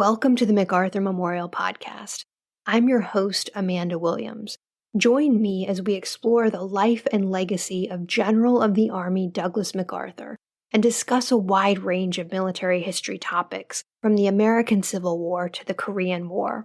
Welcome to the MacArthur Memorial Podcast. I'm your host, Amanda Williams. Join me as we explore the life and legacy of General of the Army Douglas MacArthur and discuss a wide range of military history topics, from the American Civil War to the Korean War.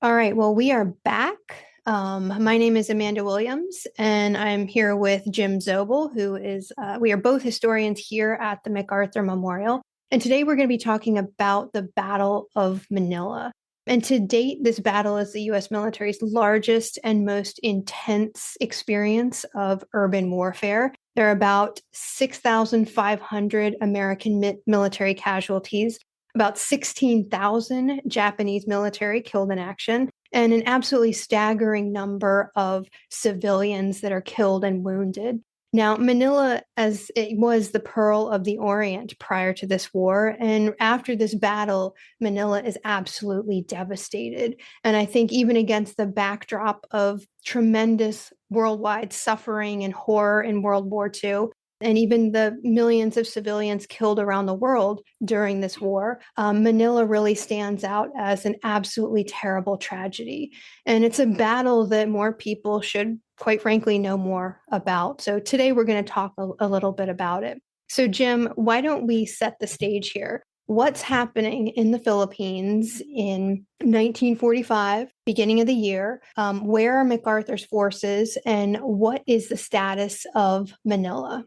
All right, well, we are back. My name is Amanda Williams, and I'm here with Jim Zobel, who is, we are both historians here at the MacArthur Memorial. And today we're going to be talking about the Battle of Manila. And to date, this battle is the U.S. military's largest and most intense experience of urban warfare. There are about 6,500 American military casualties, about 16,000 Japanese military killed in action, and an absolutely staggering number of civilians that are killed and wounded. Now, Manila, as it was the Pearl of the Orient prior to this war, and after this battle, Manila is absolutely devastated. And I think even against the backdrop of tremendous worldwide suffering and horror in World War II, and even the millions of civilians killed around the world during this war, Manila really stands out as an absolutely terrible tragedy. And it's a battle that more people should, quite frankly, know more about. So today we're going to talk a little bit about it. So Jim, why don't we set the stage here? What's happening in the Philippines in 1945, beginning of the year? Where are MacArthur's forces, and what is the status of Manila?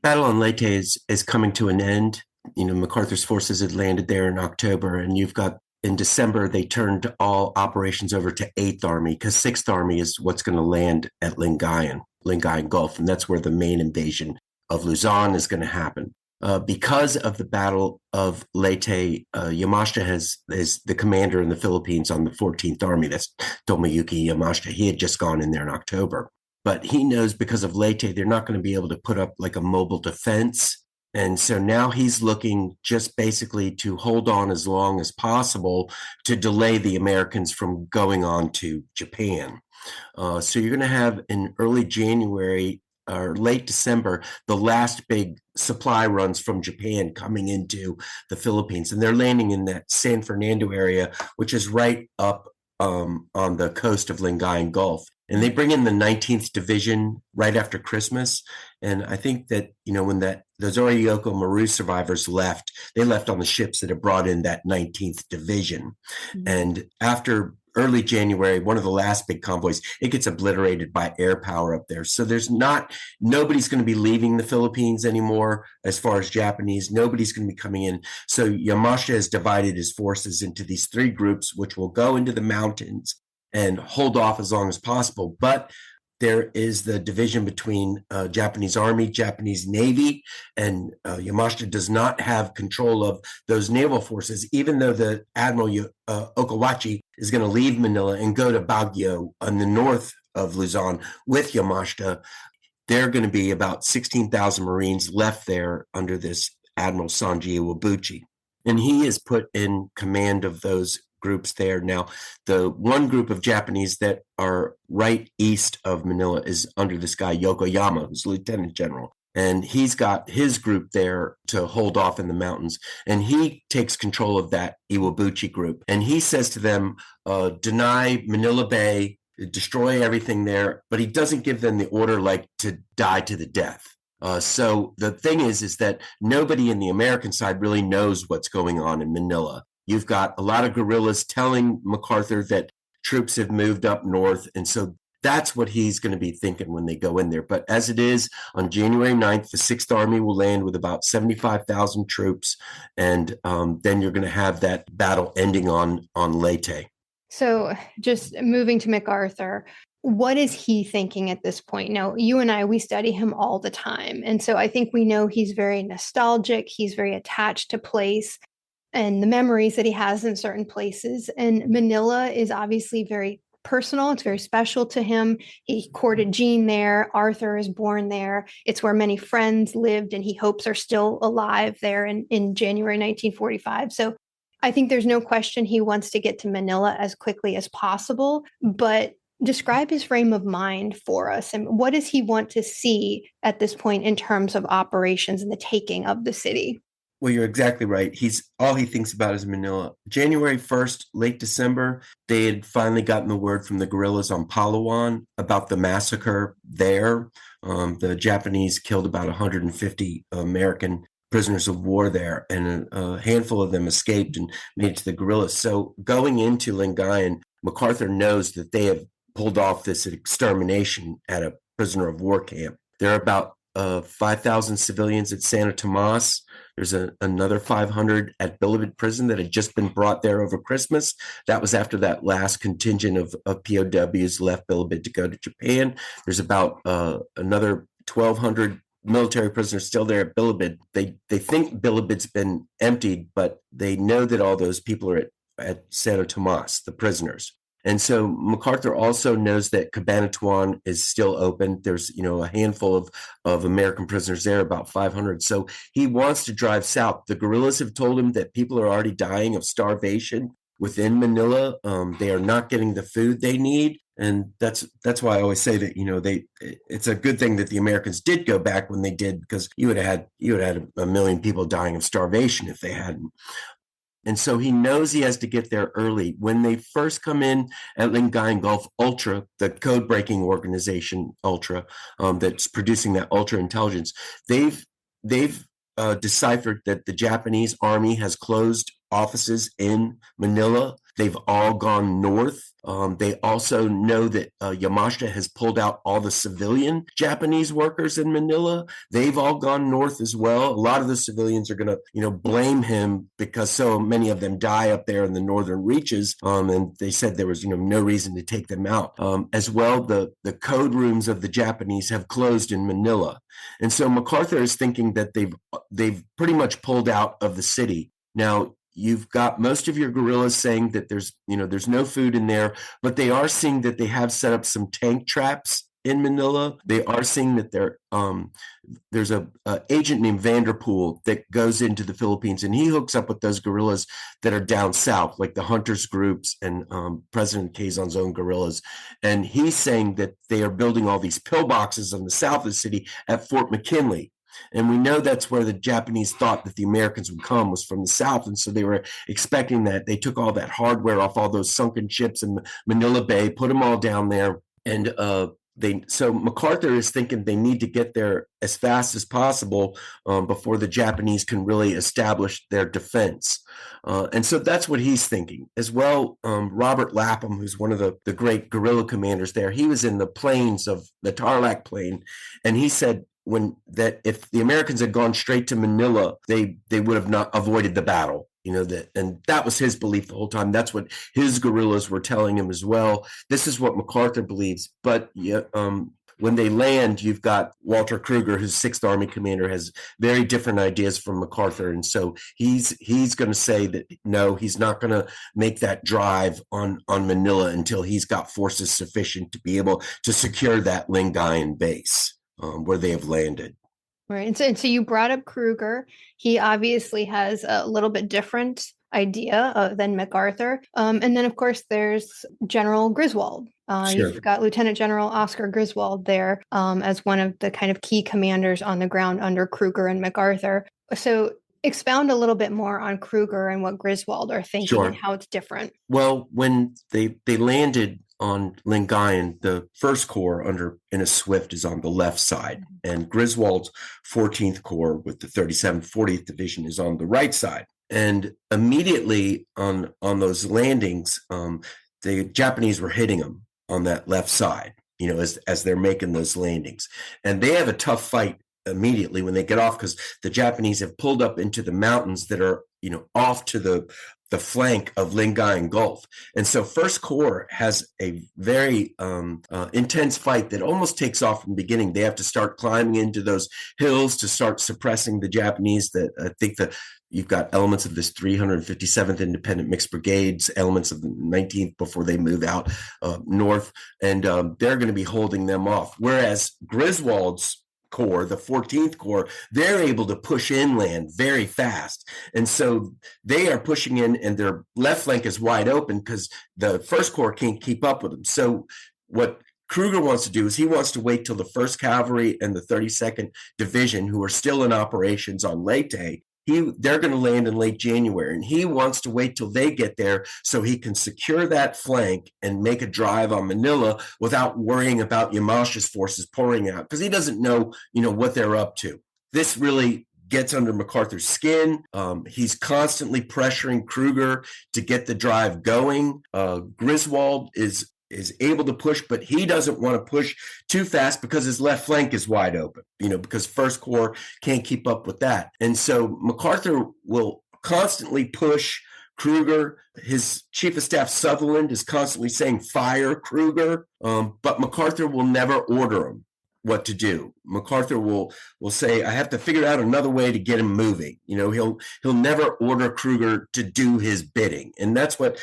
Battle on Leyte is coming to an end. MacArthur's forces had landed there in October, and you've got in December, they turned all operations over to 8th Army, because 6th Army is what's going to land at Lingayen Gulf, and that's where the main invasion of Luzon is going to happen. Because of the Battle of Leyte, Yamashita is the commander in the Philippines on the 14th Army. That's Tomoyuki Yamashita. He had just gone in there in October. But he knows because of Leyte, they're not going to be able to put up like a mobile defense. And so now he's looking just basically to hold on as long as possible to delay the Americans from going on to Japan. So you're going to have in early January or late December, the last big supply runs from Japan coming into the Philippines. And they're landing in that San Fernando area, which is right up on the coast of Lingayen Gulf. And they bring in the 19th Division right after Christmas. And I think that, when those Oriyoko Maru survivors left, they left on the ships that had brought in that 19th Division. Mm-hmm. And after early January, one of the last big convoys, it gets obliterated by air power up there. So nobody's going to be leaving the Philippines anymore as far as Japanese. Nobody's going to be coming in. So Yamashita has divided his forces into these 3 groups, which will go into the mountains and hold off as long as possible. But there is the division between Japanese Army, Japanese Navy, and Yamashita does not have control of those naval forces, even though the Admiral Okawachi is going to leave Manila and go to Baguio on the north of Luzon with Yamashita. There are going to be about 16,000 Marines left there under this Admiral Sanji Iwabuchi. And he is put in command of those groups there. Now, the one group of Japanese that are right east of Manila is under this guy, Yokoyama, who's Lieutenant General. And he's got his group there to hold off in the mountains. And he takes control of that Iwabuchi group. And he says to them, deny Manila Bay, destroy everything there. But he doesn't give them the order to die to the death. So the thing is that nobody in the American side really knows what's going on in Manila. You've got a lot of guerrillas telling MacArthur that troops have moved up north. And so that's what he's going to be thinking when they go in there. But as it is, on January 9th, the 6th Army will land with about 75,000 troops. And then you're going to have that battle ending on Leyte. So just moving to MacArthur, what is he thinking at this point? Now, you and I, we study him all the time. And so I think we know he's very nostalgic. He's very attached to place and the memories that he has in certain places. And Manila is obviously very personal. It's very special to him. He courted Jean there. Arthur is born there. It's where many friends lived and he hopes are still alive there in January 1945. So I think there's no question he wants to get to Manila as quickly as possible. But describe his frame of mind for us. And what does he want to see at this point in terms of operations and the taking of the city? Well, you're exactly right. He's all he thinks about is Manila. January 1st, late December, they had finally gotten the word from the guerrillas on Palawan about the massacre there. The Japanese killed about 150 American prisoners of war there, and a handful of them escaped and made it to the guerrillas. So going into Lingayen, MacArthur knows that they have pulled off this extermination at a prisoner of war camp. There are about 5,000 civilians at Santa Tomas. There's another 500 at Bilibid prison that had just been brought there over Christmas. That was after that last contingent of POWs left Bilibid to go to Japan. There's about another 1,200 military prisoners still there at Bilibid. They think Bilibid's been emptied, but they know that all those people are at Santo Tomas, the prisoners. And so MacArthur also knows that Cabanatuan is still open. There's, a handful of American prisoners there, about 500. So he wants to drive south. The guerrillas have told him that people are already dying of starvation within Manila. They are not getting the food they need. And that's why I always say that, it's a good thing that the Americans did go back when they did, because you would have had a million people dying of starvation if they hadn't. And so he knows he has to get there early. When they first come in at Lingayen Gulf, Ultra, the code breaking organization, Ultra, that's producing that Ultra intelligence, they've deciphered that the Japanese army has closed offices in Manila. They've all gone north. They also know that Yamashita has pulled out all the civilian Japanese workers in Manila. They've all gone north as well. A lot of the civilians are going to, blame him because so many of them die up there in the northern reaches. And they said there was, no reason to take them out. As well, the code rooms of the Japanese have closed in Manila. And so MacArthur is thinking that they've pretty much pulled out of the city. Now, you've got most of your guerrillas saying that there's no food in there, but they are seeing that they have set up some tank traps in Manila. They are seeing that there's a agent named Vanderpool that goes into the Philippines, and he hooks up with those guerrillas that are down south, like the hunters groups and President Quezon's own guerrillas. And he's saying that they are building all these pillboxes in the south of the city at Fort McKinley. And we know that's where the Japanese thought that the Americans would come, was from the south. And so they were expecting that. They took all that hardware off all those sunken ships in Manila Bay, put them all down there. And so MacArthur is thinking they need to get there as fast as possible before the Japanese can really establish their defense. And so that's what he's thinking. As well, Robert Lapham, who's one of the great guerrilla commanders there, he was in the plains of the Tarlac Plain, and he said, that if the Americans had gone straight to Manila, they would have not avoided the battle. And that was his belief the whole time. That's what his guerrillas were telling him as well. This is what MacArthur believes. But when they land, you've got Walter Kruger, who's Sixth Army commander, has very different ideas from MacArthur, and so he's going to say that no, he's not going to make that drive on Manila until he's got forces sufficient to be able to secure that Lingayen base. Where they have landed. Right. And so you brought up Kruger. He obviously has a little bit different idea than MacArthur. And then, of course, there's General Griswold. Sure. You've got Lieutenant General Oscar Griswold there as one of the kind of key commanders on the ground under Kruger and MacArthur. So expound a little bit more on Kruger and what Griswold are thinking. Sure. And how it's different. Well, when they landed on Lingayen, the First Corps under Innes Swift is on the left side, and Griswold's 14th Corps with the 37th, 40th Division is on the right side. And immediately on those landings, the Japanese were hitting them on that left side, as they're making those landings. And they have a tough fight immediately when they get off, because the Japanese have pulled up into the mountains that are, off to the flank of Lingayen Gulf. And so First Corps has a very intense fight that almost takes off from the beginning. They have to start climbing into those hills to start suppressing the Japanese. That I think that you've got elements of this 357th Independent Mixed Brigades, elements of the 19th before they move out north, and they're going to be holding them off. Whereas Griswold's Corps, the 14th Corps, they're able to push inland very fast. And so they are pushing in, and their left flank is wide open because the First Corps can't keep up with them. So what Kruger wants to do is he wants to wait till the 1st Cavalry and the 32nd Division, who are still in operations on Leyte, they're going to land in late January, and he wants to wait till they get there so he can secure that flank and make a drive on Manila without worrying about Yamash's forces pouring out, because he doesn't know, what they're up to. This really gets under MacArthur's skin. He's constantly pressuring Kruger to get the drive going. Griswold is able to push, but he doesn't want to push too fast because his left flank is wide open, because First Corps can't keep up with that. And so MacArthur will constantly push Kruger. His chief of staff, Sutherland, is constantly saying, fire Kruger, but MacArthur will never order him what to do. MacArthur will say, I have to figure out another way to get him moving. He'll never order Kruger to do his bidding. And that's what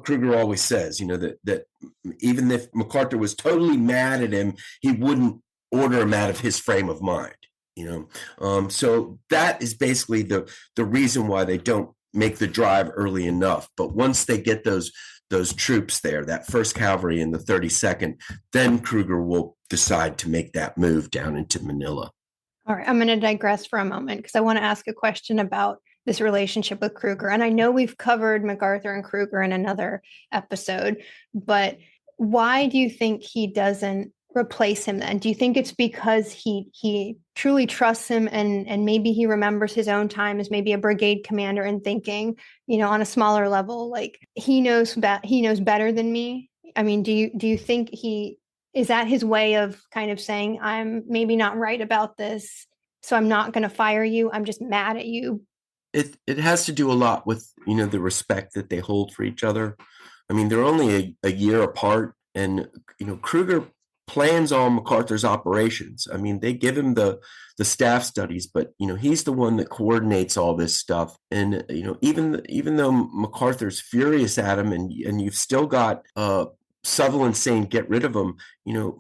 Kruger always says, that even if MacArthur was totally mad at him, he wouldn't order him out of his frame of mind. So that is basically the reason why they don't make the drive early enough. But once they get those troops there, that 1st Cavalry and the 32nd, then Kruger will decide to make that move down into Manila. All right, I'm going to digress for a moment because I want to ask a question about this relationship with Kruger. And I know we've covered MacArthur and Kruger in another episode, but why do you think he doesn't replace him then? Do you think it's because he truly trusts him and maybe he remembers his own time as maybe a brigade commander and thinking, on a smaller level, like he knows better than me? I mean, do you think is that his way of kind of saying, I'm maybe not right about this, so I'm not going to fire you, I'm just mad at you? It has to do a lot with, the respect that they hold for each other. I mean, they're only a year apart, and, Kruger plans all MacArthur's operations. I mean, they give him the staff studies, but he's the one that coordinates all this stuff. And even though MacArthur's furious at him, and you've still got Sutherland saying get rid of him,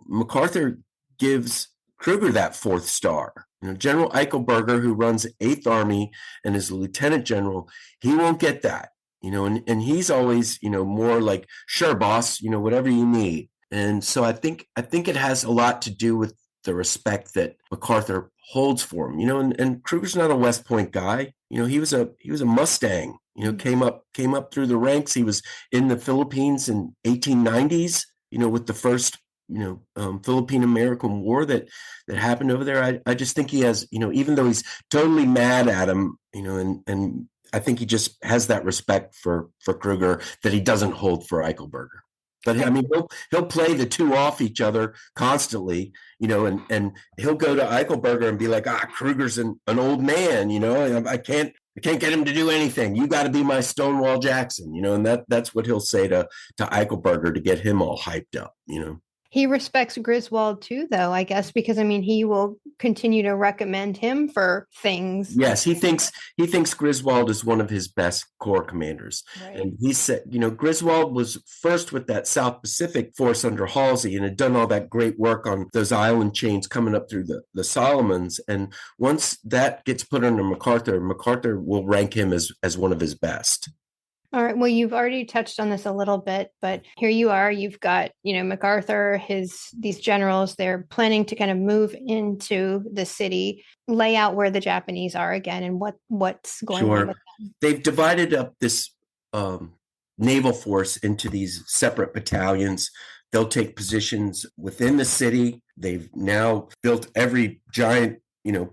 MacArthur gives Kruger that 4th star. General Eichelberger, who runs 8th Army and is a lieutenant general, he won't get that. And he's always more like, sure, boss, whatever you need. And so I think it has a lot to do with the respect that MacArthur holds for him. And Kruger's not a West Point guy. He was a Mustang. Came up through the ranks. He was in the Philippines in 1890s. With the first Philippine-American War that happened over there. I just think he has, even though he's totally mad at him, and I think he just has that respect for Kruger that he doesn't hold for Eichelberger. But I mean, he'll play the two off each other constantly, and he'll go to Eichelberger and be like, Kruger's an old man, I can't get him to do anything. You got to be my Stonewall Jackson, and that's what he'll say to Eichelberger to get him all hyped up, He respects Griswold too, though, I guess, because I mean, he will continue to recommend him for things. Yes, he thinks Griswold is one of his best corps commanders. Right. And he said, Griswold was first with that South Pacific force under Halsey and had done all that great work on those island chains coming up through the Solomons. And once that gets put under MacArthur will rank him as one of his best. All right. Well, you've already touched on this a little bit, but here you are. You've got, MacArthur, these generals, they're planning to kind of move into the city, lay out where the Japanese are again and what's going on with them. They've divided up this naval force into these separate battalions. They'll take positions within the city. They've now built every giant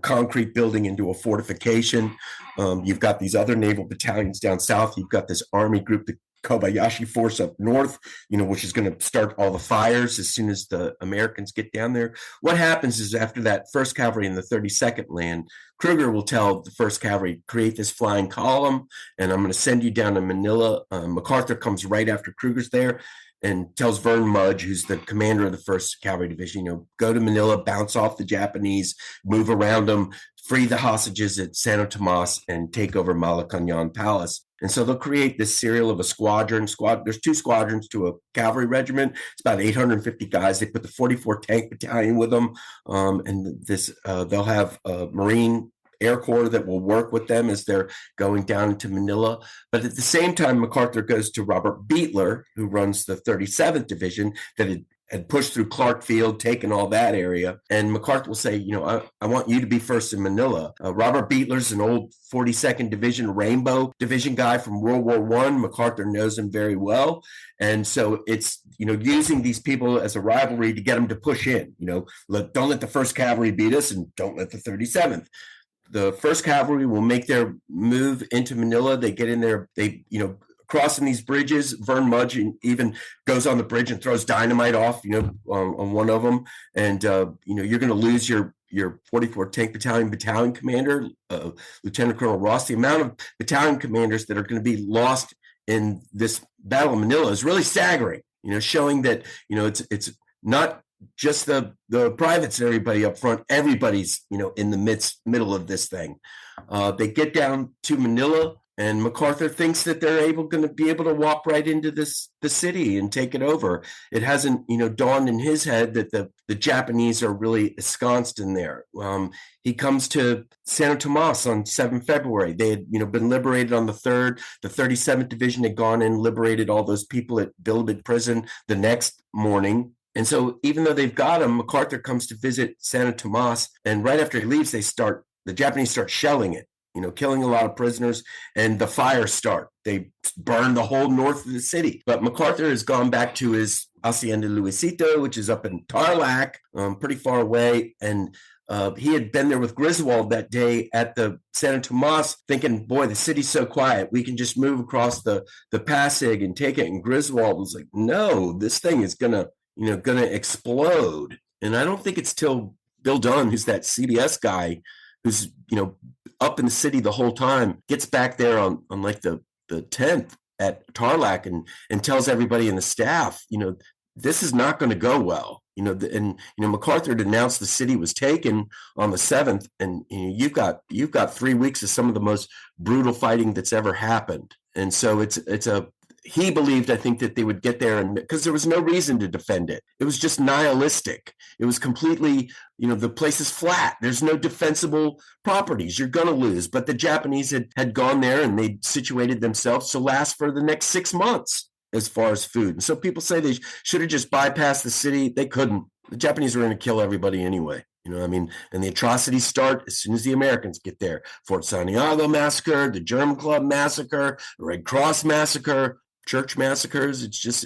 concrete building into a fortification. You've got these other naval battalions down south. You've got this army group, the Kobayashi force up north, which is going to start all the fires as soon as the Americans get down there. What happens is after that 1st Cavalry and the 32nd land, Kruger will tell the 1st Cavalry, create this flying column, and I'm going to send you down to Manila. MacArthur comes right after Kruger's there and tells Vern Mudge, who's the commander of the 1st Cavalry Division, go to Manila, bounce off the Japanese, move around them, free the hostages at Santo Tomas, and take over Malacañan Palace. And so they'll create this serial of a squadron. There's 2 squadrons to a cavalry regiment. It's about 850 guys. They put the 44 Tank Battalion with them, and they'll have a Marine Air Corps that will work with them as they're going down to Manila. But at the same time, MacArthur goes to Robert Beetler, who runs the 37th Division that had pushed through Clark Field, taken all that area. And MacArthur will say, I want you to be first in Manila. Robert Beetler's an old 42nd Division Rainbow Division guy from World War I. MacArthur knows him very well. And so it's, using these people as a rivalry to get them to push in. Don't let the 1st Cavalry beat us, and don't let the 37th. The 1st Cavalry will make their move into Manila. They get in there, crossing these bridges. Vern Mudge even goes on the bridge and throws dynamite off, on one of them. And, you're going to lose your 44th Tank Battalion commander, Lieutenant Colonel Ross. The amount of battalion commanders that are going to be lost in this Battle of Manila is really staggering, showing that, it's not just the privates and everybody up front. Everybody's, in the middle of this thing. They get down to Manila, and MacArthur thinks that they're going to be able to walk right into the city and take it over. It hasn't, dawned in his head that the Japanese are really ensconced in there. He comes to Santo Tomas on 7 February. They had, been liberated on the 3rd. The 37th Division had gone in, liberated all those people at Bilibid prison the next morning. And so even though they've got him, MacArthur comes to visit Santo Tomas, and right after he leaves, the Japanese start shelling it, killing a lot of prisoners, and the fires start. They burn the whole north of the city. But MacArthur has gone back to his Hacienda Luisito, which is up in Tarlac, pretty far away, and he had been there with Griswold that day at the Santo Tomas, thinking, boy, the city's so quiet, we can just move across the Pasig and take it. And Griswold was like, no, this thing is gonna explode. And I don't think it's till Bill Dunn, who's that CBS guy, who's, up in the city the whole time, gets back there on like the 10th at Tarlac and tells everybody in the staff, this is not going to go well. MacArthur had announced the city was taken on the 7th, and you've got 3 weeks of some of the most brutal fighting that's ever happened. And so he believed, I think, that they would get there, and because there was no reason to defend it. It was just nihilistic. It was completely, the place is flat. There's no defensible properties. You're going to lose. But the Japanese had gone there, and they situated themselves to last for the next 6 months as far as food. And so people say they should have just bypassed the city. They couldn't. The Japanese were going to kill everybody anyway. And the atrocities start as soon as the Americans get there. Fort Santiago massacre, the German Club massacre, the Red Cross massacre, church massacres. It's just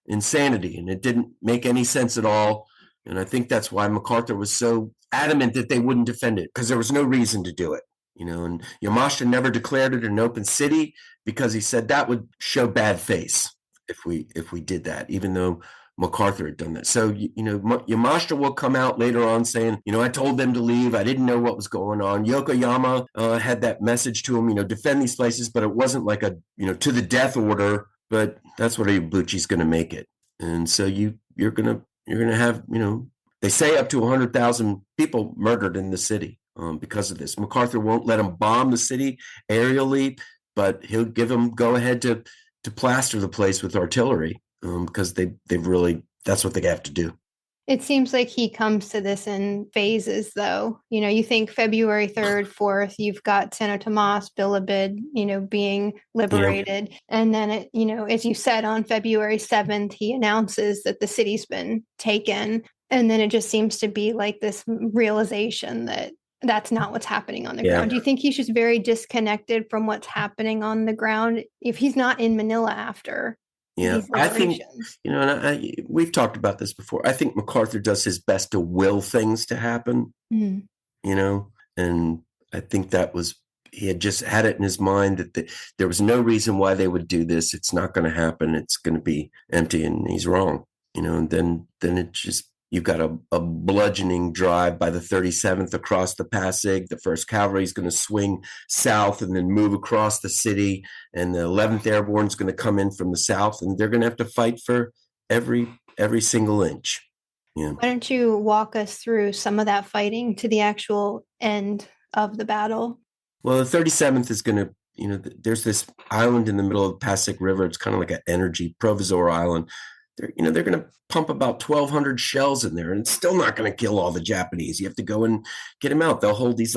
insanity, and it didn't make any sense at all. And I think that's why MacArthur was so adamant that they wouldn't defend it, because there was no reason to do it. And Yamashita never declared it an open city because he said that would show bad face if we did that, even though MacArthur had done that. So, Yamashita will come out later on saying, I told them to leave. I didn't know what was going on. Yokoyama had that message to him, defend these places, but it wasn't like a, to the death order. But that's what Ibuchi's going to make it. And so you're going to have, they say up to 100,000 people murdered in the city because of this. MacArthur won't let them bomb the city aerially, but he'll give them go ahead to plaster the place with artillery because they've really, that's what they have to do. It seems like he comes to this in phases, though. You think February 3rd, 4th, you've got Santo Tomas, Bilibid, being liberated. Yeah. And then, as you said, on February 7th, he announces that the city's been taken. And then it just seems to be like this realization that that's not what's happening on the ground. Do you think he's just very disconnected from what's happening on the ground if he's not in Manila after? Yeah, I think, and we've talked about this before. I think MacArthur does his best to will things to happen, and I think he had just had it in his mind that there was no reason why they would do this. It's not going to happen. It's going to be empty, and he's wrong, and then it just, you've got a bludgeoning drive by the 37th across the Pasig. The 1st Cavalry is going to swing south and then move across the city. And the 11th Airborne is going to come in from the south, and they're going to have to fight for every single inch. Yeah. Why don't you walk us through some of that fighting to the actual end of the battle? Well, the 37th is going to, there's this island in the middle of the Pasig River. It's kind of like an energy Provisor Island. they're going to pump about 1,200 shells in there, and it's still not going to kill all the Japanese. You have to go and get them out. They'll hold these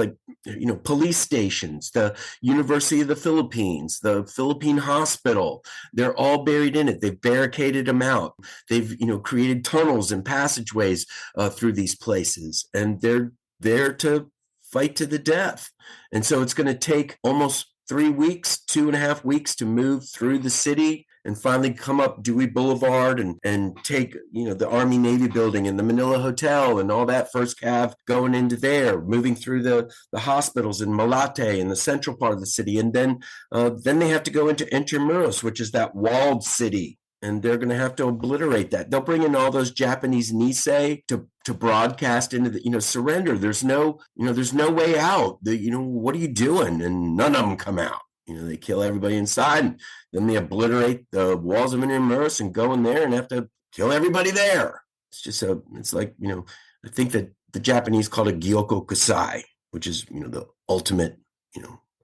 police stations, the University of the Philippines, the Philippine Hospital. They're all buried in it. They've barricaded them out. They've created tunnels and passageways through these places, and they're there to fight to the death. And so it's going to take almost 3 weeks, 2.5 weeks to move through the city and finally come up Dewey Boulevard and take, the Army Navy building and the Manila Hotel and all that first cav going into there, moving through the hospitals in Malate in the central part of the city. And then they have to go into Intramuros, which is that walled city. And they're going to have to obliterate that. They'll bring in all those Japanese Nisei to broadcast into the, surrender. There's no way out. What are you doing? And none of them come out. They kill everybody inside, and then they obliterate the walls of Intramuros and go in there and have to kill everybody there. It's like, I think that the Japanese called it Gyoko Kusai, which is, the ultimate,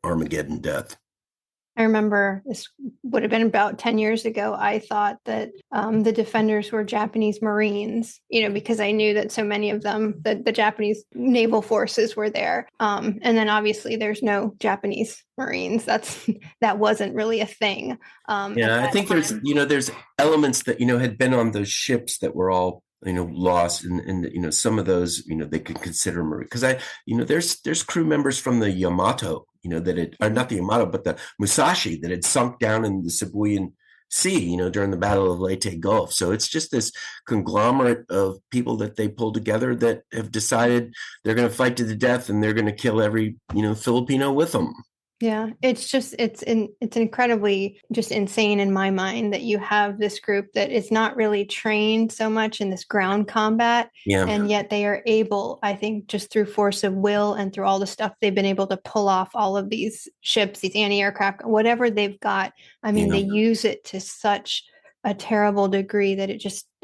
Armageddon death. I remember this would have been about 10 years ago. I thought that the defenders were Japanese Marines, because I knew that so many of them, the Japanese naval forces were there. And then obviously there's no Japanese Marines. That wasn't really a thing. I think there's elements that, had been on those ships that were all lost, and some of those they could consider marine, because there's crew members from the Yamato, not the Yamato but the Musashi that had sunk down in the Sibuyan Sea, during the Battle of Leyte Gulf. So it's just this conglomerate of people that they pulled together that have decided they're going to fight to the death, and they're going to kill every Filipino with them. Yeah, it's incredibly just insane in my mind that you have this group that is not really trained so much in this ground combat. Yeah. And yet they are able, I think, just through force of will and through all the stuff they've been able to pull off all of these ships, these anti-aircraft, whatever they've got. I mean, they use it to such a terrible degree that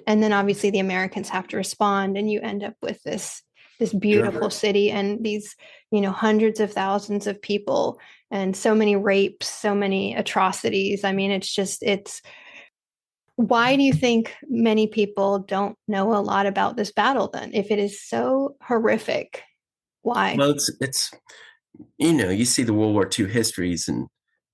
and then obviously the Americans have to respond, and you end up with this beautiful city and these, hundreds of thousands of people and so many rapes, so many atrocities. I mean, why do you think many people don't know a lot about this battle then? If it is so horrific, why? Well, it's you see the World War II histories, and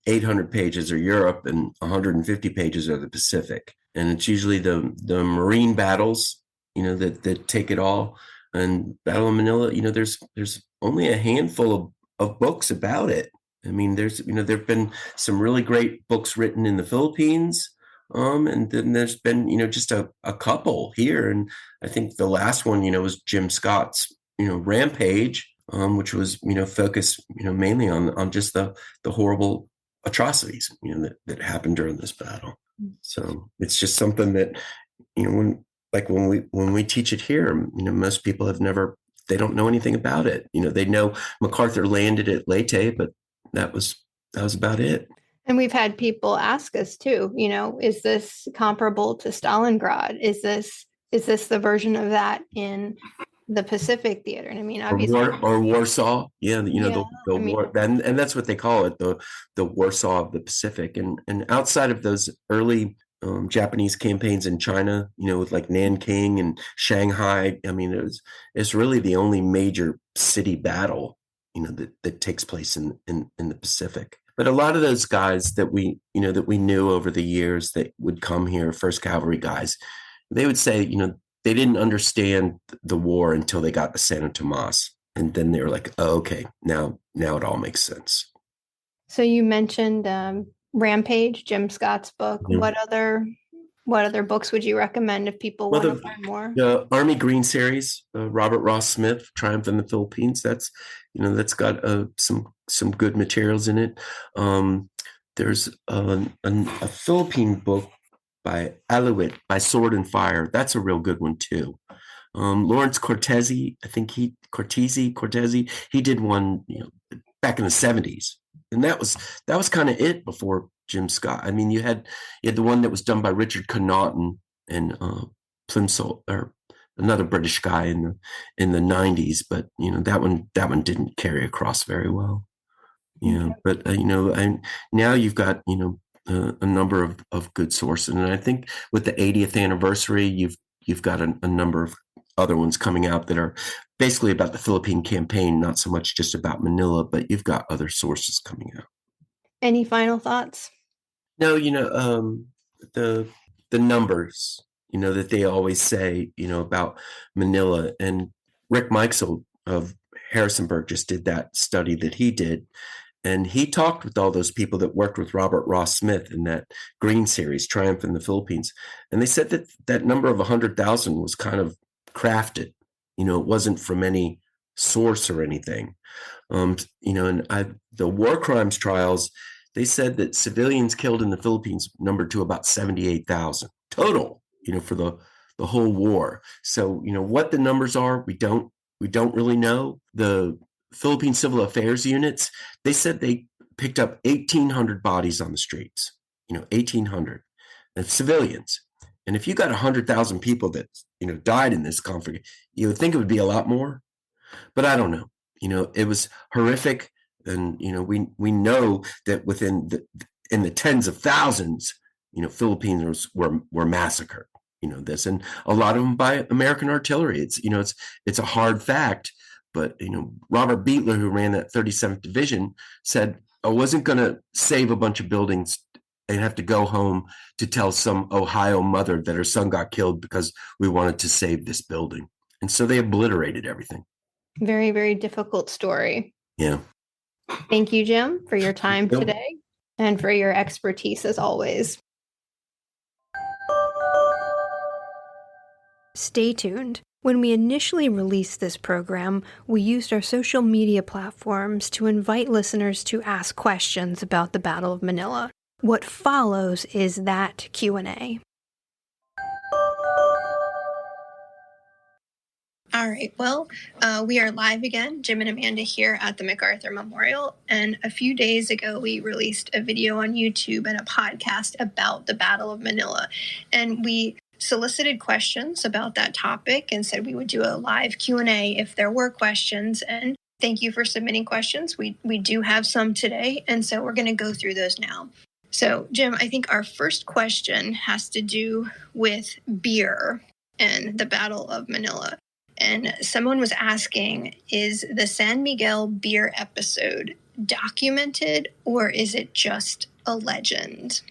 800 pages are Europe and 150 pages are the Pacific. And it's usually the marine battles, that take it all. And Battle of Manila, there's only a handful of books about it. I mean, there've been some really great books written in the Philippines. And then there's been, just a couple here. And I think the last one, was Jim Scott's, Rampage, which was, focused, mainly on just the horrible atrocities, that happened during this battle. So it's just something that, when we teach it here, most people they don't know anything about it. They know MacArthur landed at Leyte, but that was about it. And we've had people ask us too, is this comparable to Stalingrad? Is this the version of that in the Pacific theater? And I mean, obviously, or Warsaw. Yeah. The war, and that's what they call it, the Warsaw of the Pacific. And outside of those early Japanese campaigns in China, with like Nanking and Shanghai, I mean, it's really the only major city battle, that takes place in the Pacific. But a lot of those guys that we knew over the years that would come here, First Cavalry guys, they would say, they didn't understand the war until they got to Santo Tomas. And then they were like, oh, okay, now it all makes sense. So you mentioned Rampage, Jim Scott's book. Mm-hmm. What other books would you recommend if people want to learn more? The Army Green series, Robert Ross Smith, Triumph in the Philippines. That's got some good materials in it. There's a Philippine book by Aluit, by Sword and Fire. That's a real good one too. Lawrence Cortese, I think Cortese, he did one back in the 70s. And that was kind of it before Jim Scott. I mean, you had the one that was done by Richard Connaughton and Plimsoll, or another British guy in the 90s, but that one didn't carry across very well. But now you've got a number of good sources. And I think with the 80th anniversary, you've got a number of other ones coming out that are basically about the Philippine campaign, not so much just about Manila, but you've got other sources coming out. Any final thoughts? No, the the numbers, that they always say, about Manila, and Rick Mikesell of Harrisonburg just did that study that he did. And he talked with all those people that worked with Robert Ross Smith in that Green series, Triumph in the Philippines. And they said that that number of 100,000 was kind of crafted. It wasn't from any source or anything. And the war crimes trials, they said that civilians killed in the Philippines numbered to about 78,000 total, for the whole war. So, what the numbers are, we don't really know. The Philippine Civil Affairs units, they said they picked up 1,800 bodies on the streets, 1,800 of civilians. And if you got 100,000 people that, died in this conflict, you would think it would be a lot more. But I don't know. It was horrific. And, we know that in the tens of thousands, Filipinos were massacred, this, and a lot of them by American artillery. It's a hard fact. But, Robert Beetler, who ran that 37th Division, said, I wasn't going to save a bunch of buildings and have to go home to tell some Ohio mother that her son got killed because we wanted to save this building. And so they obliterated everything. Very, very difficult story. Yeah. Thank you, Jim, for your time today and for your expertise as always. Stay tuned. When we initially released this program, we used our social media platforms to invite listeners to ask questions about the Battle of Manila. What follows is that Q&A. All right, well, we are live again, Jim and Amanda here at the MacArthur Memorial, and a few days ago we released a video on YouTube and a podcast about the Battle of Manila, and we solicited questions about that topic and said we would do a live Q&A if there were questions, and thank you for submitting questions. We do have some today, and so we're going to go through those now. So, Jim, I think our first question has to do with beer and the Battle of Manila. And someone was asking, is the San Miguel beer episode documented or is it just a legend?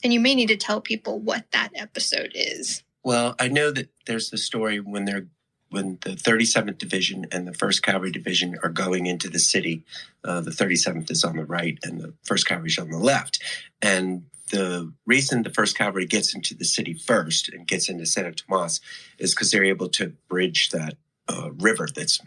And you may need to tell people what that episode is. Well, I know that there's the story when the 37th Division and the 1st Cavalry Division are going into the city. The 37th is on the right and the 1st Cavalry is on the left. And the reason the 1st Cavalry gets into the city first and gets into Santo Tomas is because they're able to bridge that river that's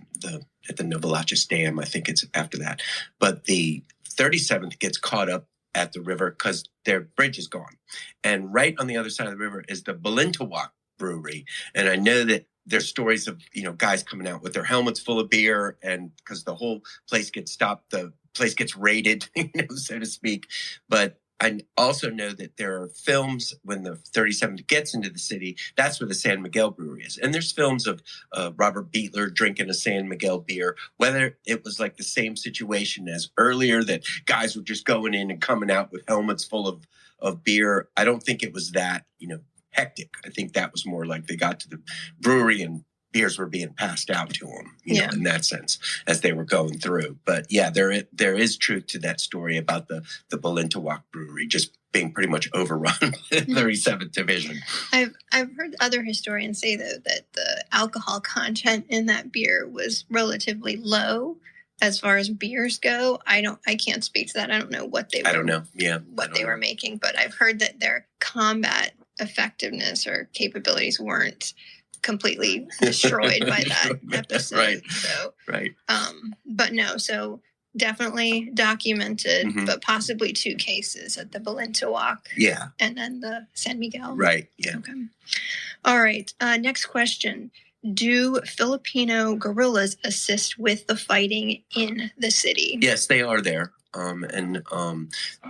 at the Novalaches Dam. I think it's after that. But the 37th gets caught up at the river because their bridge is gone. And right on the other side of the river is the Balintawak Brewery. And I know that there's stories of, guys coming out with their helmets full of beer, and because the whole place gets stopped, the place gets raided, so to speak. But I also know that there are films when the 37th gets into the city. That's where the San Miguel Brewery is. And there's films of Robert Beetler drinking a San Miguel beer, whether it was like the same situation as earlier that guys were just going in and coming out with helmets full of beer. I don't think it was that, hectic. I think that was more like they got to the brewery and beers were being passed out to them, in that sense, as they were going through. But yeah, there is truth to that story about the Balintawak Brewery just being pretty much overrun by the 37th Division. I've heard other historians say, though, that the alcohol content in that beer was relatively low as far as beers go. I can't speak to that. I don't know what they were. I don't know. Yeah. What they were making, but I've heard that their combat effectiveness or capabilities weren't completely destroyed by that episode. Right. So, right. But no, so definitely documented, but possibly two cases at the Balintawak. Yeah. And then the San Miguel. Right. Yeah. Okay. All right. Next question. Do Filipino guerrillas assist with the fighting in the city? Yes, they are there. And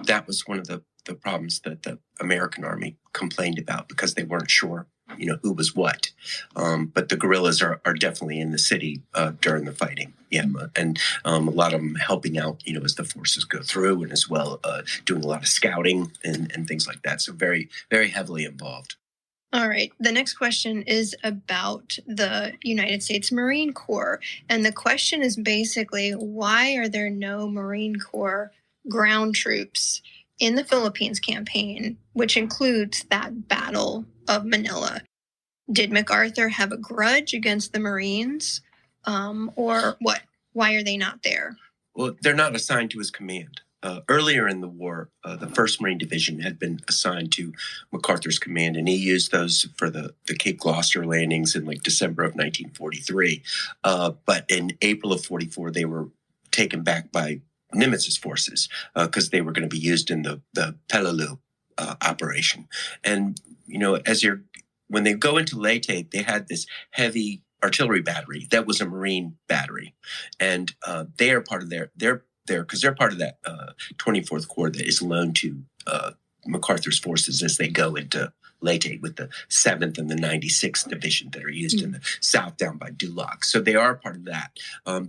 that was one of the problems that the American Army complained about because they weren't sure who was what. But the guerrillas are definitely in the city during the fighting. Yeah, and a lot of them helping out, as the forces go through, and as well doing a lot of scouting and things like that. So very, very heavily involved. All right. The next question is about the United States Marine Corps. And the question is basically, why are there no Marine Corps ground troops in the Philippines campaign, which includes that Battle of Manila? Did MacArthur have a grudge against the Marines, or what? Why are they not there? Well, they're not assigned to his command. Earlier in the war, the 1st Marine Division had been assigned to MacArthur's command, and he used those for the Cape Gloucester landings in December of 1943. But in April of 44, they were taken back by Nimitz's forces because they were going to be used in the Peleliu operation. And, when they go into Leyte, they had this heavy artillery battery that was a Marine battery. And they are part of because they're part of that 24th Corps that is loaned to MacArthur's forces as they go into Leyte with the 7th and the 96th Division that are used in the south down by Duloc. So they are part of that.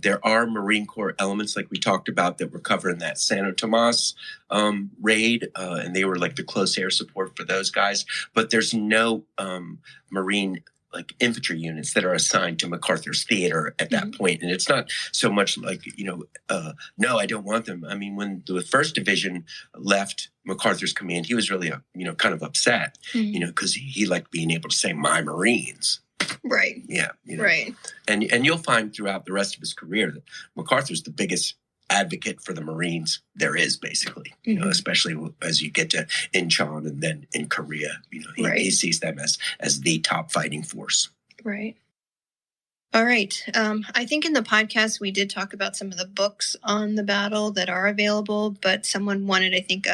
There are Marine Corps elements like we talked about that were covering that Santo Tomas raid, and they were the close air support for those guys. But there's no Marine infantry units that are assigned to MacArthur's theater at that point. And it's not so much no, I don't want them. I mean, when the 1st Division left MacArthur's command, he was really, kind of upset, because he liked being able to say, my Marines. Right. Yeah. Right. And you'll find throughout the rest of his career that MacArthur's the biggest advocate for the Marines there is, basically, especially as you get to Incheon and then in Korea, he sees them as the top fighting force. Right. All right. I think in the podcast, we did talk about some of the books on the battle that are available, but someone wanted, I think,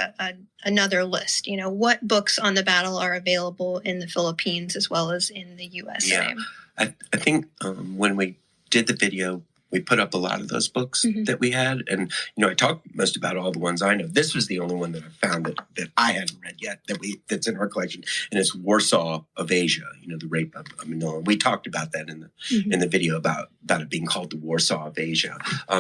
another list. What books on the battle are available in the Philippines as well as in the USA? Yeah. I think when we did the video, we put up a lot of those books that we had. And, I talked most about all the ones I know. This was the only one that I found that I hadn't read yet that's in our collection. And it's Warsaw of Asia, the rape of Manila. We talked about that in the video about it being called the Warsaw of Asia.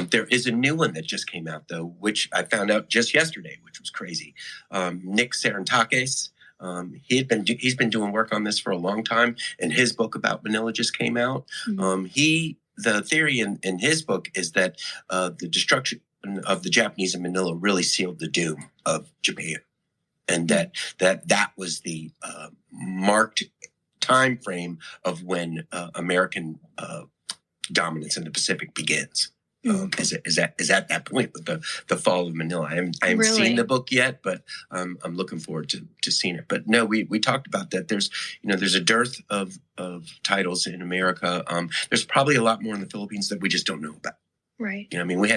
There is a new one that just came out, though, which I found out just yesterday, which was crazy. Nick Sarantakis. He's been doing work on this for a long time, and his book about Manila just came out. The theory in his book is that the destruction of the Japanese in Manila really sealed the doom of Japan, and that was the marked time frame of when American dominance in the Pacific begins. Is at that point with the fall of Manila. I haven't seen the book yet, but I'm looking forward to seeing it. But no, we talked about that. There's a dearth of titles in America. There's probably a lot more in the Philippines that we just don't know about. Right. We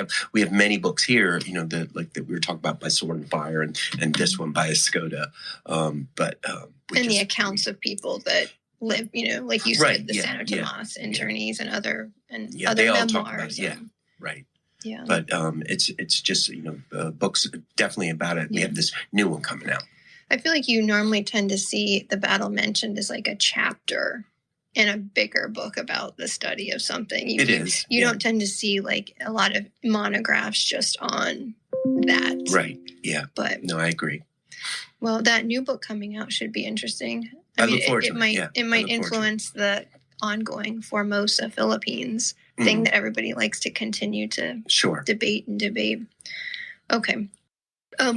have many books here. That we were talking about by Sword and Fire, and this one by Escoda. The accounts of people that live, like you said, the Santo Tomas internees and other they all memoirs. Talk about it, Right. Yeah. But it's just books definitely about it. We have this new one coming out. I feel like you normally tend to see the battle mentioned as a chapter in a bigger book about the study of something. You don't tend to see a lot of monographs just on that. Right. Yeah. But no, I agree. Well, that new book coming out should be interesting. I look forward to it. It might influence the ongoing Formosa Philippines thing that everybody likes to continue to debate. Okay.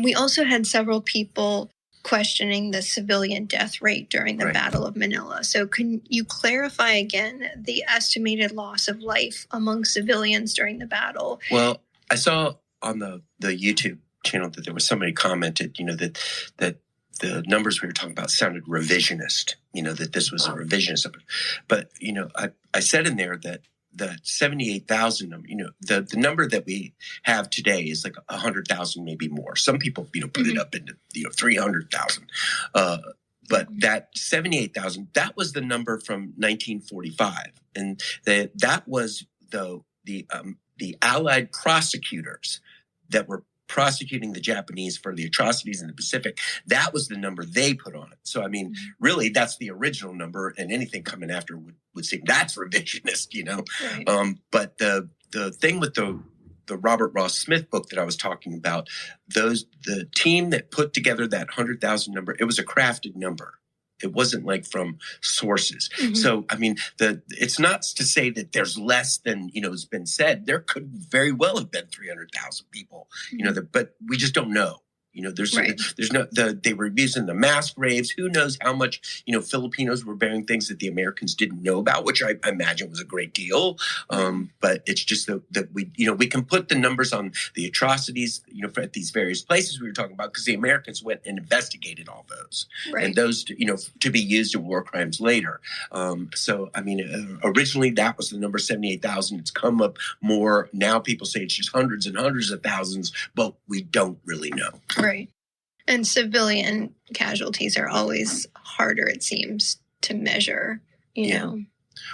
We also had several people questioning the civilian death rate during the Battle of Manila. So can you clarify again the estimated loss of life among civilians during the battle? Well, I saw on the YouTube channel that there was somebody commented, that the numbers we were talking about sounded revisionist, that this was a revisionist. But, I said in there that 78,000, the number that we have today is 100,000, maybe more. Some people, put it up into, 300,000. But that 78,000, that was the number from 1945. And that was the Allied prosecutors that were prosecuting the Japanese for the atrocities in the Pacific, that was the number they put on it. So, I mean, really, that's the original number, and anything coming after would seem that's revisionist, Right. But the thing with the Robert Ross Smith book that I was talking about, the team that put together that 100,000 number, it was a crafted number. It wasn't like from sources. Mm-hmm. So, I mean, it's not to say that there's less than, has been said. There could very well have been 300,000 people, but we just don't know. There's no, they were using the mass graves. Who knows how much, Filipinos were bearing things that the Americans didn't know about, which I imagine was a great deal. But it's just that we can put the numbers on the atrocities, at these various places we were talking about, because the Americans went and investigated all those, and those, to be used in war crimes later. So, I mean, originally that was the number 78,000. It's come up more. Now people say it's just hundreds and hundreds of thousands, but we don't really know. Right. And civilian casualties are always harder, it seems, to measure, know.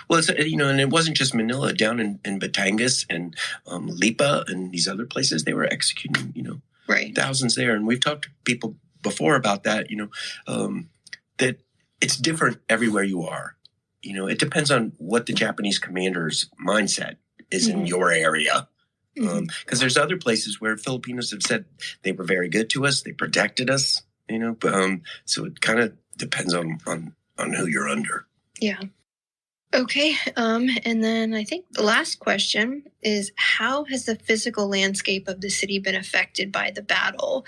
Well, it's, and it wasn't just Manila. Down in Batangas and Lipa and these other places, they were executing, thousands there. And we've talked to people before about that, that it's different everywhere you are. It depends on what the Japanese commander's mindset is in your area. Because there's other places where Filipinos have said they were very good to us, they protected us, so it kind of depends on who you're under. Yeah. Okay. And then I think the last question is, how has the physical landscape of the city been affected by the battle?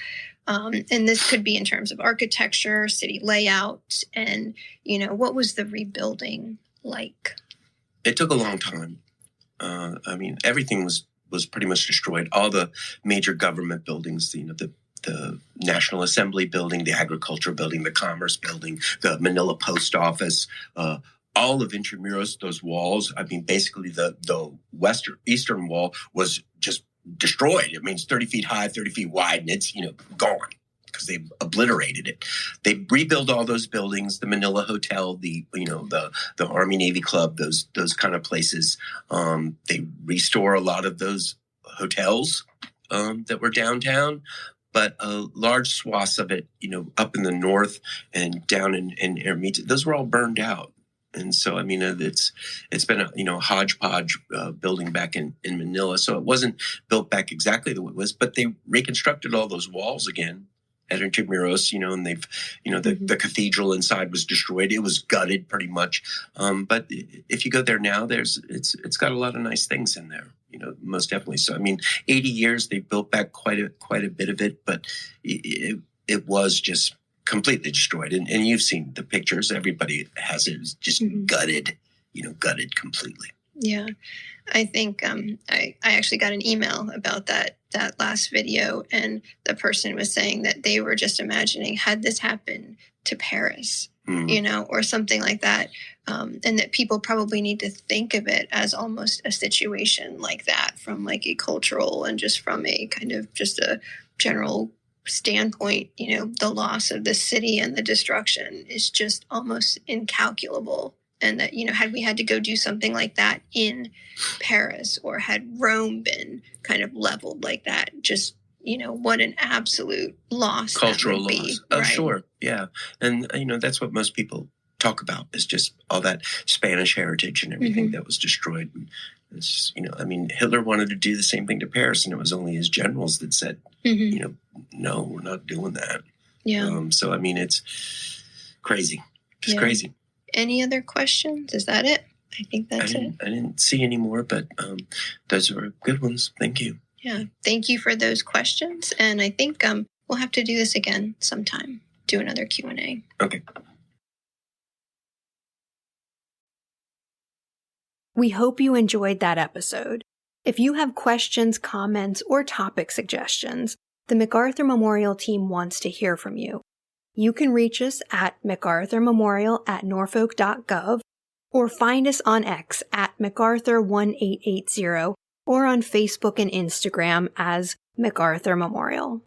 And this could be in terms of architecture, city layout, and, what was the rebuilding like? It took a long time. I mean, everything was pretty much destroyed. All the major government buildings, the National Assembly building, the Agricultural building, the Commerce building, the Manila Post Office, all of Intramuros, those walls. I mean, basically the eastern wall was just destroyed. It means 30 feet high, 30 feet wide, and it's, gone because they obliterated it. They rebuilt all those buildings, the Manila Hotel, the Army Navy Club, those kind of places. They restore a lot of those hotels that were downtown, but large swaths of it, up in the north and down in Ermita, those were all burned out. And so, I mean, it's been a hodgepodge building back in Manila. So it wasn't built back exactly the way it was, but they reconstructed all those walls again at Intramuros, and they've, the cathedral inside was destroyed. It was gutted pretty much. But if you go there now, it's got a lot of nice things in there, most definitely. So, I mean, 80 years, they built back quite a bit of it, but it was just completely destroyed. And you've seen the pictures. Everybody has it. It was just gutted, gutted completely. Yeah. I think I actually got an email about that last video, and the person was saying that they were just imagining, had this happened to Paris, or something like that, and that people probably need to think of it as almost a situation like that from like a cultural and just from a kind of just a general standpoint. The loss of the city and the destruction is just almost incalculable. And that, had we had to go do something like that in Paris, or had Rome been kind of leveled like that, just, what an absolute loss. Cultural that would loss. be, Oh, right? sure. Yeah. And, that's what most people talk about, is just all that Spanish heritage and everything that was destroyed. And it's, Hitler wanted to do the same thing to Paris, and it was only his generals that said, no, we're not doing that. Yeah. So, it's crazy. Just crazy. Any other questions? Is that it? I think that's it. I didn't see any more, but those were good ones. Thank you. Yeah. Thank you for those questions. And I think we'll have to do this again sometime. Do another Q&A. Okay. We hope you enjoyed that episode. If you have questions, comments, or topic suggestions, the MacArthur Memorial team wants to hear from you. You can reach us at macarthurmemorial@norfolk.gov, or find us on X at MacArthur1880, or on Facebook and Instagram as MacArthur Memorial.